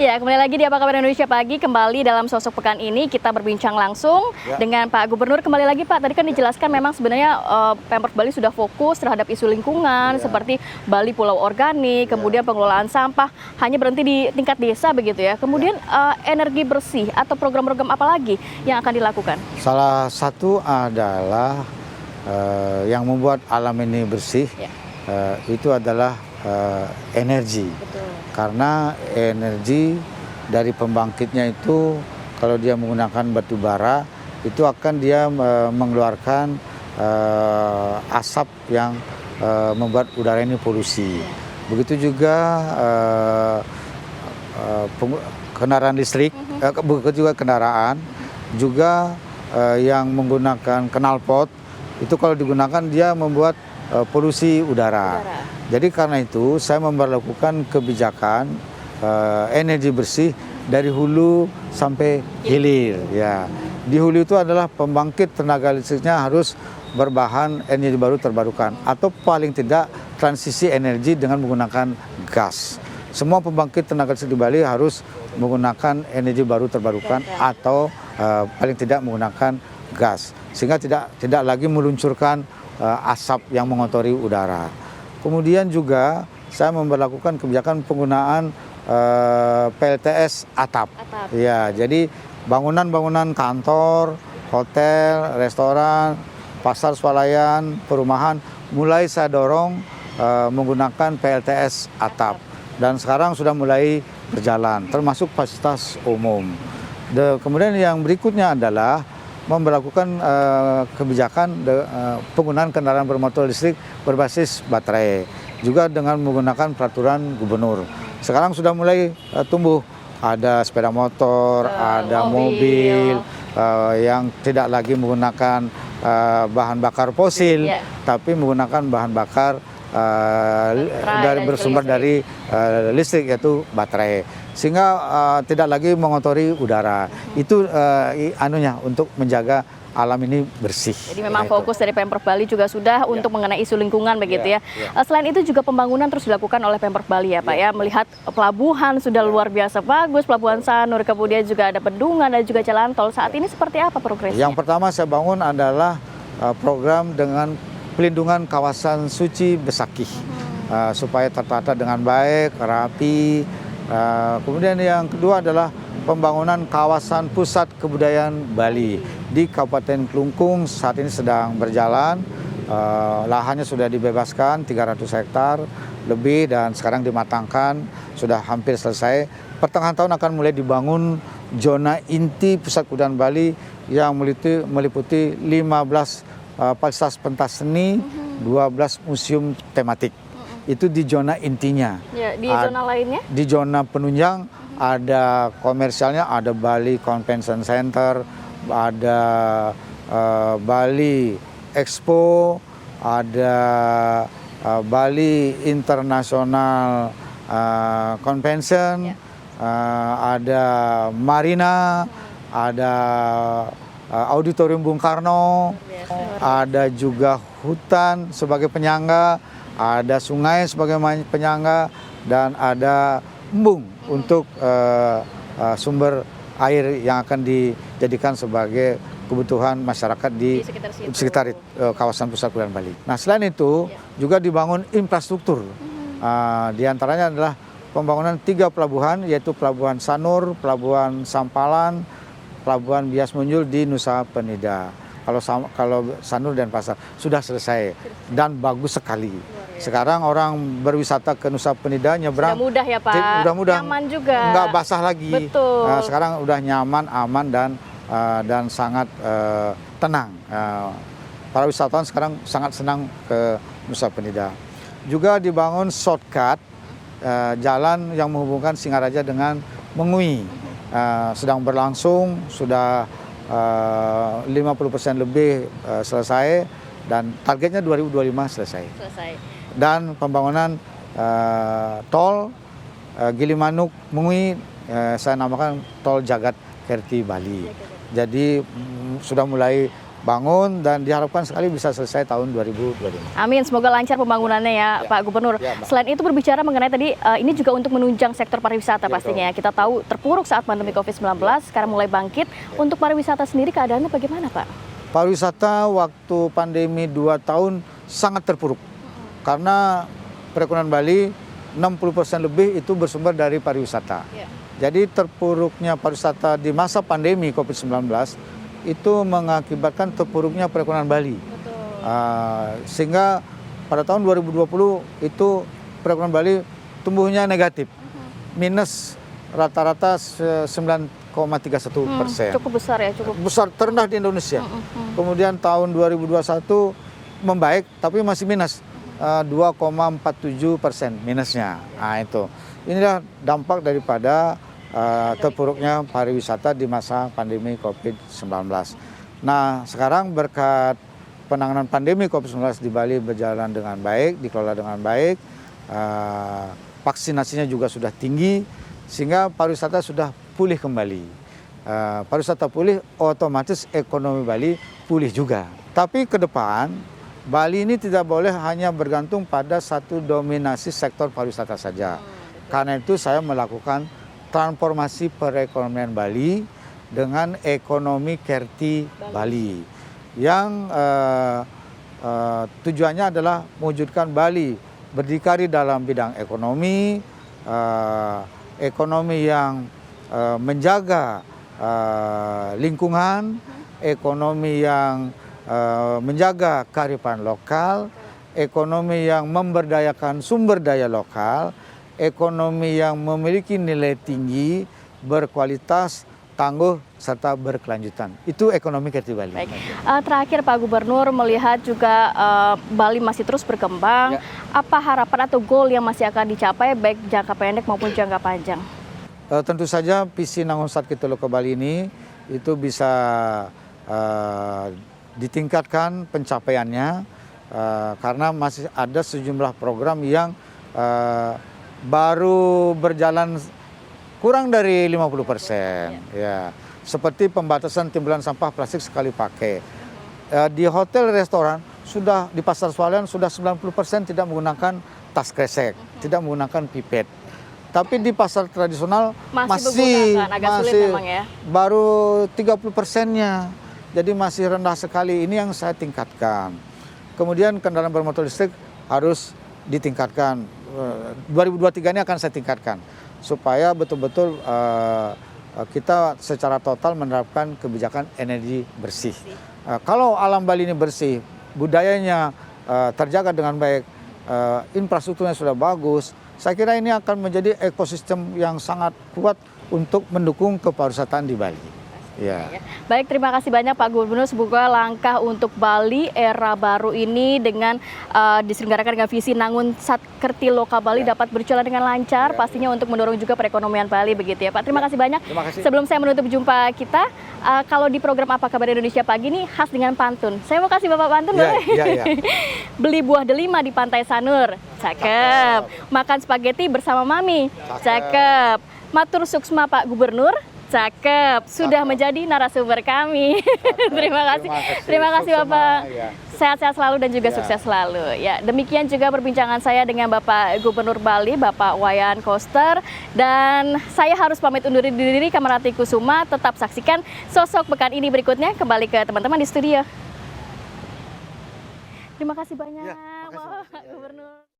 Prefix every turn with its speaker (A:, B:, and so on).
A: Ya, kembali lagi di Apa Kabar Indonesia Pagi. Kembali dalam Sosok Pekan ini kita berbincang langsung dengan Pak Gubernur. Kembali lagi Pak, tadi kan dijelaskan memang sebenarnya Pemprov Bali sudah fokus terhadap isu lingkungan seperti Bali Pulau Organik, kemudian pengelolaan sampah hanya berhenti di tingkat desa begitu ya. Kemudian energi bersih atau program-program apa lagi yang akan dilakukan?
B: Salah satu adalah yang membuat alam ini bersih itu adalah energi.
A: Betul.
B: Karena energi dari pembangkitnya itu kalau dia menggunakan batu bara itu akan dia mengeluarkan asap yang membuat udara ini polusi. Begitu juga kendaraan listrik, begitu juga kendaraan juga yang menggunakan knalpot itu kalau digunakan dia membuat polusi udara. Jadi karena itu saya memperlakukan kebijakan energi bersih dari hulu sampai hilir. Ya, di hulu itu adalah pembangkit tenaga listriknya harus berbahan energi baru terbarukan atau paling tidak transisi energi dengan menggunakan gas. Semua pembangkit tenaga listrik di Bali harus menggunakan energi baru terbarukan atau paling tidak menggunakan gas, sehingga tidak lagi meluncurkan asap yang mengotori udara. Kemudian juga saya memperlakukan kebijakan penggunaan PLTS atap. Ya, jadi bangunan-bangunan kantor, hotel, restoran, pasar swalayan, perumahan mulai saya dorong menggunakan PLTS atap dan sekarang sudah mulai berjalan termasuk fasilitas umum. Kemudian yang berikutnya adalah memperlakukan kebijakan penggunaan kendaraan bermotor listrik berbasis baterai juga dengan menggunakan peraturan gubernur. Sekarang sudah mulai tumbuh, ada sepeda motor, ada mobil yang tidak lagi menggunakan bahan bakar fosil, tapi menggunakan bahan bakar bersumber dari listrik, yaitu baterai, sehingga tidak lagi mengotori udara. Itu anunya untuk menjaga alam ini bersih.
A: Jadi memang fokus dari Pemprov Bali juga sudah untuk mengenai isu lingkungan begitu ya. Selain itu juga pembangunan terus dilakukan oleh Pemprov Bali ya Pak ya. Melihat pelabuhan sudah luar biasa bagus, Pelabuhan Sanur, kemudian juga ada bendungan dan juga jalan tol. Saat ini seperti apa progresnya?
B: Yang pertama saya bangun adalah program dengan pelindungan kawasan suci Besakih supaya tertata dengan baik, rapi. Kemudian yang kedua adalah pembangunan kawasan pusat kebudayaan Bali di Kabupaten Klungkung saat ini sedang berjalan. Lahannya sudah dibebaskan 300 hektar lebih dan sekarang dimatangkan, sudah hampir selesai. Pertengahan tahun akan mulai dibangun zona inti pusat kebudayaan Bali yang meliputi 15 fasilitas pentas seni, 12 museum tematik. Itu di zona intinya.
A: Ya, di zona lainnya? Di
B: zona penunjang ada komersialnya, ada Bali Convention Center, ada Bali Expo, ada Bali International Convention, ada Marina, ada Auditorium Bung Karno, ada juga hutan sebagai penyangga, ada sungai sebagai penyangga, dan ada embung untuk sumber air yang akan dijadikan sebagai kebutuhan masyarakat di sekitar kawasan pusat kebudayaan Bali. Nah, selain itu juga dibangun infrastruktur. Di antaranya adalah pembangunan 3 pelabuhan, yaitu Pelabuhan Sanur, Pelabuhan Sampalan, Pelabuhan Bias Munjul di Nusa Penida. Kalau Sanur dan Pasar sudah selesai dan bagus sekali. Sekarang orang berwisata ke Nusa Penida nyebrang.
A: Sudah mudah ya Pak.
B: Sudah mudah.
A: Nyaman juga.
B: Nggak basah lagi.
A: Betul.
B: Sekarang udah nyaman, aman dan sangat tenang. Para wisatawan sekarang sangat senang ke Nusa Penida. Juga dibangun shortcut jalan yang menghubungkan Singaraja dengan Mengui. Sedang berlangsung, sudah 50% lebih selesai dan targetnya 2025 selesai. Dan pembangunan tol Gilimanuk Mengui saya namakan tol Jagat Kerti Bali. Jadi sudah mulai bangun dan diharapkan sekali bisa selesai tahun 2025.
A: Amin, semoga lancar pembangunannya ya, Pak Gubernur.
B: Ya, Mbak.
A: Selain itu berbicara mengenai tadi, ini juga untuk menunjang sektor pariwisata pastinya. Kita tahu terpuruk saat pandemi COVID-19, sekarang mulai bangkit. Untuk pariwisata sendiri keadaannya bagaimana, Pak?
B: Pariwisata waktu pandemi 2 tahun sangat terpuruk. Karena perekonomian Bali 60% lebih itu bersumber dari pariwisata. Jadi terpuruknya pariwisata di masa pandemi COVID-19 itu mengakibatkan terpuruknya perekonomian Bali. Sehingga pada tahun 2020 itu perekonomian Bali tumbuhnya negatif, minus rata-rata 9,31%.
A: Cukup besar ya, cukup
B: besar, terendah di Indonesia. Kemudian tahun 2021 membaik, tapi masih minus 2,47% minusnya. Nah itu, inilah dampak daripada terpuruknya pariwisata di masa pandemi COVID-19. Nah, sekarang berkat penanganan pandemi COVID-19 di Bali berjalan dengan baik, dikelola dengan baik, vaksinasinya juga sudah tinggi, sehingga pariwisata sudah pulih kembali. Pariwisata pulih, otomatis ekonomi Bali pulih juga. Tapi ke depan, Bali ini tidak boleh hanya bergantung pada satu dominasi sektor pariwisata saja. Karena itu saya melakukan transformasi perekonomian Bali dengan ekonomi Kerti Bali yang tujuannya adalah mewujudkan Bali berdikari dalam bidang ekonomi, ekonomi yang menjaga lingkungan, ekonomi yang menjaga kearifan lokal, ekonomi yang memberdayakan sumber daya lokal, ekonomi yang memiliki nilai tinggi, berkualitas, tangguh, serta berkelanjutan. Itu ekonomi Kerti Bali.
A: Baik. Terakhir Pak Gubernur, melihat juga Bali masih terus berkembang, apa harapan atau goal yang masih akan dicapai baik jangka pendek maupun jangka panjang?
B: Tentu saja visi Nangon Sat Kitoloka Bali ini itu bisa ditingkatkan pencapaiannya karena masih ada sejumlah program yang baru berjalan kurang dari 50%. Ya, seperti pembatasan timbulan sampah plastik sekali pakai. Di hotel restoran sudah di pasar swalayan sudah 90% tidak menggunakan tas kresek, tidak menggunakan pipet. Tapi di pasar tradisional masih
A: sulit memang ya.
B: Baru 30%-nya. Jadi masih rendah sekali. Ini yang saya tingkatkan. Kemudian kendaraan bermotor listrik harus ditingkatkan. 2023 ini akan saya tingkatkan supaya betul-betul kita secara total menerapkan kebijakan energi bersih. Kalau alam Bali ini bersih, budayanya terjaga dengan baik, infrastrukturnya sudah bagus, saya kira ini akan menjadi ekosistem yang sangat kuat untuk mendukung kepariwisataan di Bali. Ya.
A: Baik, terima kasih banyak Pak Gubernur. Semoga langkah untuk Bali era baru ini dengan diselenggarakan dengan visi Nangun Sat Kertiloka Bali dapat berjalan dengan lancar, pastinya untuk mendorong juga perekonomian Bali begitu ya Pak. Terima kasih banyak.
B: Terima kasih.
A: Sebelum saya menutup jumpa kita, kalau di program Apa Kabar Indonesia Pagi ini khas dengan pantun. Saya mau kasih Bapak pantun boleh?
B: Ya.
A: Beli buah delima di Pantai Sanur, cakep. Makan spaghetti bersama Mami, cakep. Matur suksma Pak Gubernur, cakep, sudah menjadi narasumber kami. Terima kasih. Terima kasih Bapak. Sehat-sehat selalu dan juga sukses selalu. Ya, demikian juga perbincangan saya dengan Bapak Gubernur Bali, Bapak Wayan Koster. Dan saya harus pamit undur diri, Kamarati Kusuma. Tetap saksikan Sosok Pekan ini berikutnya. Kembali ke teman-teman di studio. Terima kasih banyak, Bapak Gubernur.